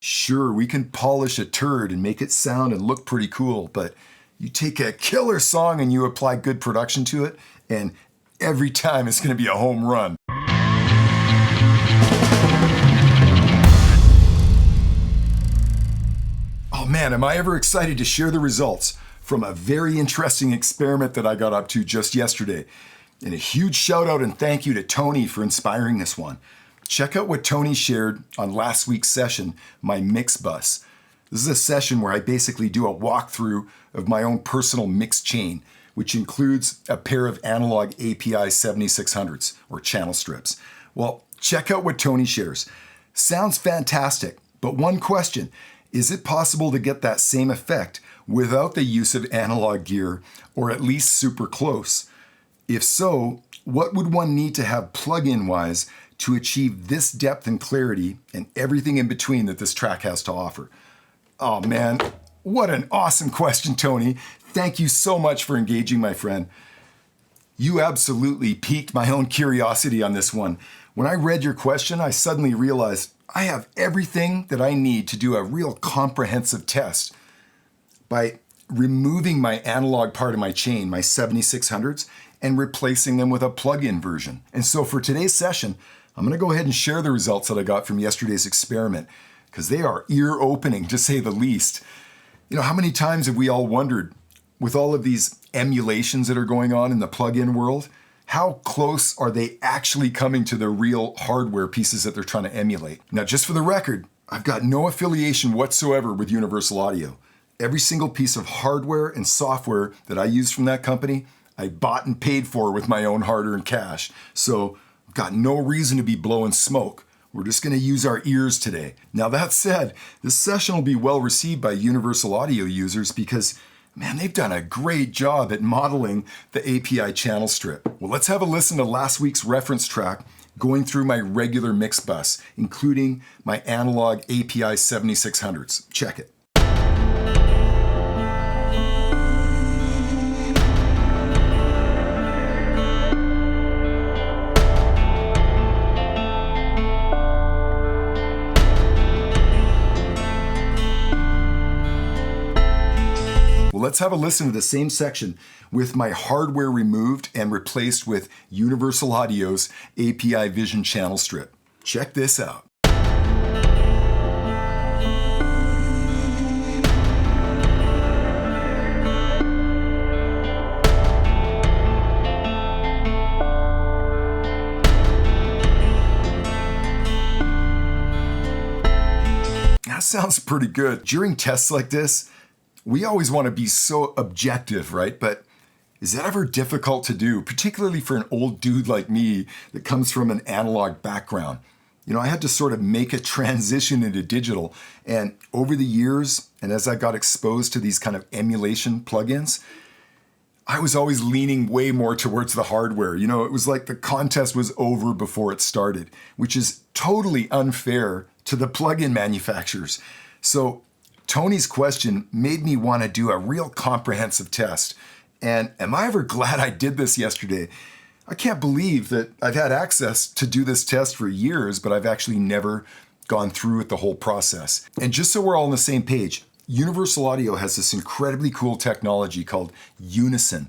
Sure, we can polish a turd and make it sound and look pretty cool, but you take a killer song and you apply good production to it, and every time it's going to be a home run. Oh man, am I ever excited to share the results from a very interesting experiment that I got up to just yesterday. And a huge shout out and thank you to Tony for inspiring this one. Check out what Tony shared on last week's session, my mix bus. This is a session where I basically do a walkthrough of my own personal mix chain, which includes a pair of analog API 7600s or channel strips. Well, check out what Tony shares. Sounds fantastic, but one question, is it possible to get that same effect without the use of analog gear, or at least super close? If so, what would one need to have plug-in wise to achieve this depth and clarity and everything in between that this track has to offer? Oh man, what an awesome question, Tony. Thank you so much for engaging, my friend. You absolutely piqued my own curiosity on this one. When I read your question, I suddenly realized I have everything that I need to do a real comprehensive test by removing my analog part of my chain, my 7600s, and replacing them with a plug-in version. And so for today's session, I'm gonna go ahead and share the results that I got from yesterday's experiment, because they are ear-opening, to say the least. You know, how many times have we all wondered, with all of these emulations that are going on in the plug-in world, how close are they actually coming to the real hardware pieces that they're trying to emulate? Now, just for the record, I've got no affiliation whatsoever with Universal Audio. Every single piece of hardware and software that I use from that company, I bought and paid for with my own hard-earned cash. So I've got no reason to be blowing smoke. We're just gonna use our ears today. Now that said, this session will be well received by Universal Audio users because, man, they've done a great job at modeling the API channel strip. Well, let's have a listen to last week's reference track going through my regular mix bus, including my analog API 7600s. Check it. Let's have a listen to the same section with my hardware removed and replaced with Universal Audio's API Vision channel strip. Check this out. That sounds pretty good. During tests like this, we always want to be so objective, right? But is that ever difficult to do, particularly for an old dude like me that comes from an analog background? You know, I had to sort of make a transition into digital. And over the years, and as I got exposed to these kind of emulation plugins, I was always leaning way more towards the hardware. You know, it was like the contest was over before it started, which is totally unfair to the plugin manufacturers. So Tony's question made me want to do a real comprehensive test. And am I ever glad I did this yesterday? I can't believe that I've had access to do this test for years, but I've actually never gone through with the whole process. And just so we're all on the same page, Universal Audio has this incredibly cool technology called Unison.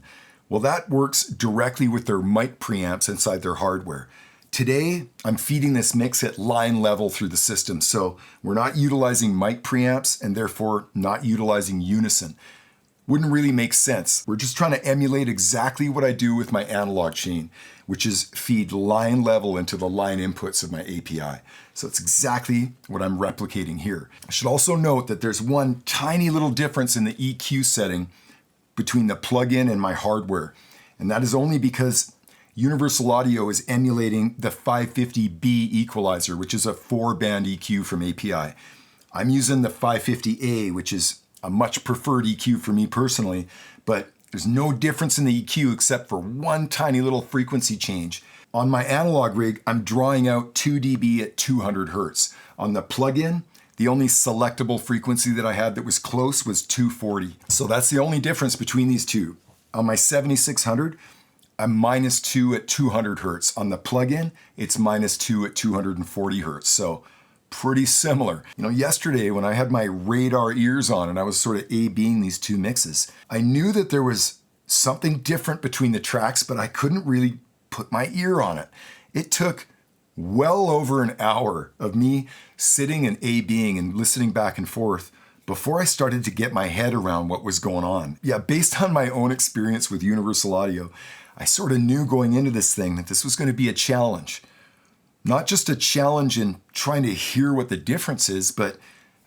Well, that works directly with their mic preamps inside their hardware. Today, I'm feeding this mix at line level through the system, so we're not utilizing mic preamps and therefore not utilizing Unison. Wouldn't really make sense. We're just trying to emulate exactly what I do with my analog chain, which is feed line level into the line inputs of my API. So it's exactly what I'm replicating here. I should also note that there's one tiny little difference in the EQ setting between the plugin and my hardware, and that is only because Universal Audio is emulating the 550B equalizer, which is a 4-band EQ from API. I'm using the 550A, which is a much preferred EQ for me personally, but there's no difference in the EQ except for one tiny little frequency change. On my analog rig, I'm drawing out 2 dB at 200 Hertz. On the plugin, the only selectable frequency that I had that was close was 240. So that's the only difference between these two. On my 7600, I'm -2 at 200 Hertz. On the plugin, it's -2 at 240 Hertz. So pretty similar. Yesterday when I had my radar ears on and I was sort of A-Bing these two mixes, I knew that there was something different between the tracks, but I couldn't really put my ear on it. It took well over an hour of me sitting and A-Bing and listening back and forth before I started to get my head around what was going on. Yeah, based on my own experience with Universal Audio, I sort of knew going into this thing that this was going to be a challenge. Not just a challenge in trying to hear what the difference is, but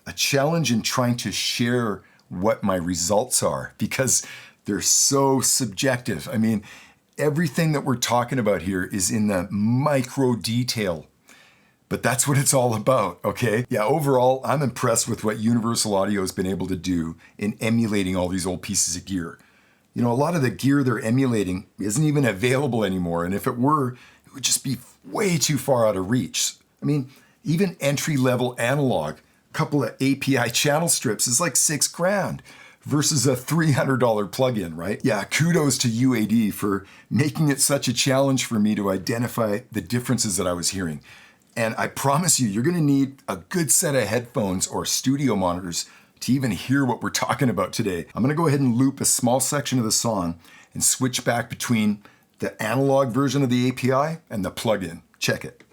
a challenge in trying to share what my results are, because they're so subjective. I mean, everything that we're talking about here is in the micro detail. But that's what it's all about, okay? Yeah, overall, I'm impressed with what Universal Audio has been able to do in emulating all these old pieces of gear. A lot of the gear they're emulating isn't even available anymore, and if it were, it would just be way too far out of reach. I mean, even entry-level analog, a couple of API channel strips is like $6,000 versus a $300 plugin, right? Yeah, kudos to UAD for making it such a challenge for me to identify the differences that I was hearing. And I promise you're going to need a good set of headphones or studio monitors to even hear what we're talking about today. I'm going to go ahead and loop a small section of the song and switch back between the analog version of the API and the plugin. Check it.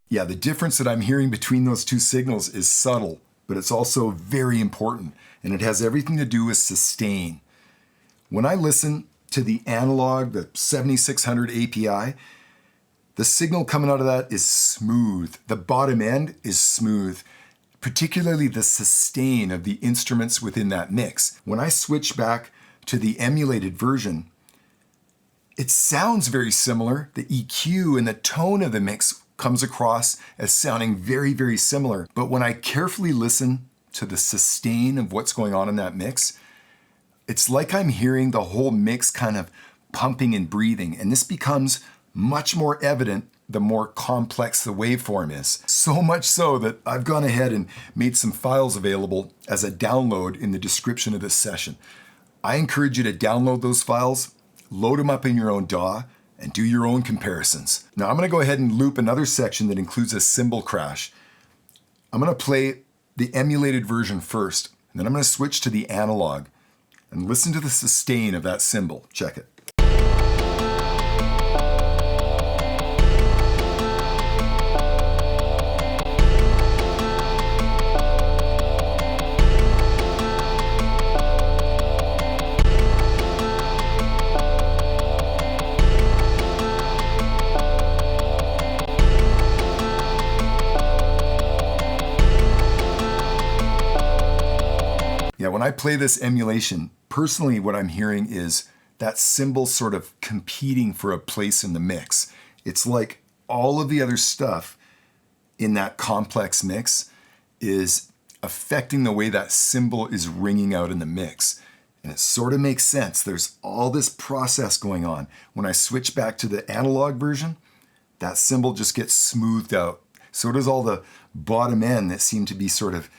Yeah, the difference that I'm hearing between those two signals is subtle, but it's also very important, and it has everything to do with sustain. When I listen to the analog, the 7600 API, the signal coming out of that is smooth. The bottom end is smooth, particularly the sustain of the instruments within that mix. When I switch back to the emulated version, it sounds very similar. The EQ and the tone of the mix comes across as sounding very, very similar. But when I carefully listen to the sustain of what's going on in that mix, it's like I'm hearing the whole mix kind of pumping and breathing. And this becomes much more evident the more complex the waveform is. So much so that I've gone ahead and made some files available as a download in the description of this session. I encourage you to download those files, load them up in your own DAW, and do your own comparisons. Now I'm going to go ahead and loop another section that includes a cymbal crash. I'm going to play the emulated version first, and then I'm going to switch to the analog and listen to the sustain of that cymbal. Check it. Yeah, when I play this emulation, personally what I'm hearing is that cymbal sort of competing for a place in the mix. It's like all of the other stuff in that complex mix is affecting the way that cymbal is ringing out in the mix. And it sort of makes sense. There's all this process going on. When I switch back to the analog version, that cymbal just gets smoothed out. So does all the bottom end that seem to be sort of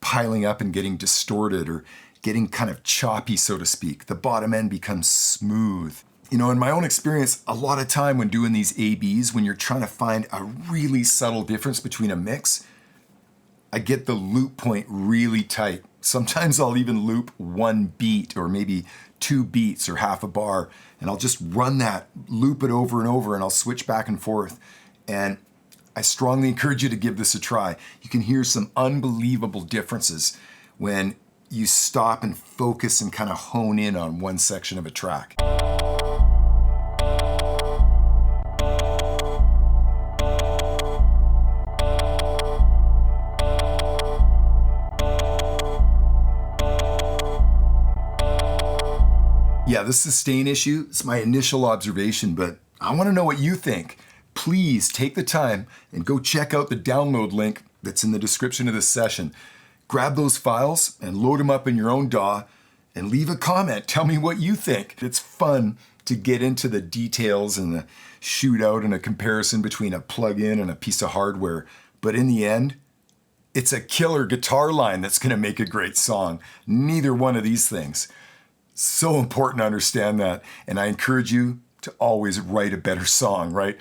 piling up and getting distorted or getting kind of choppy, so to speak. The bottom end becomes smooth. In my own experience, a lot of time when doing these ABs, when you're trying to find a really subtle difference between a mix, I get the loop point really tight. Sometimes I'll even loop one beat or maybe 2 beats or half a bar, and I'll just run that, loop it over and over, and I'll switch back and forth. And I strongly encourage you to give this a try. You can hear some unbelievable differences when you stop and focus and kind of hone in on one section of a track. Yeah, the sustain issue, it's my initial observation, but I want to know what you think. Please take the time and go check out the download link that's in the description of this session. Grab those files and load them up in your own DAW and leave a comment. Tell me what you think. It's fun to get into the details and the shootout and a comparison between a plug-in and a piece of hardware. But in the end, it's a killer guitar line that's going to make a great song. Neither one of these things. So important to understand that. And I encourage you to always write a better song, right?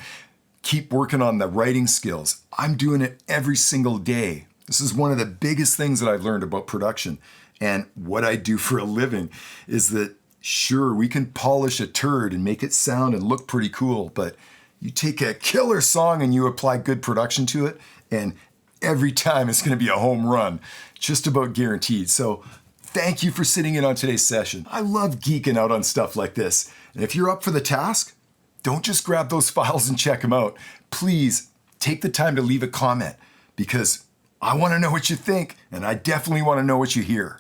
Keep working on the writing skills. I'm doing it every single day. This is one of the biggest things that I've learned about production. And what I do for a living is that, sure, we can polish a turd and make it sound and look pretty cool, but you take a killer song and you apply good production to it, and every time it's going to be a home run, just about guaranteed. So thank you for sitting in on today's session. I love geeking out on stuff like this. And if you're up for the task, don't just grab those files and check them out. Please take the time to leave a comment, because I want to know what you think, and I definitely want to know what you hear.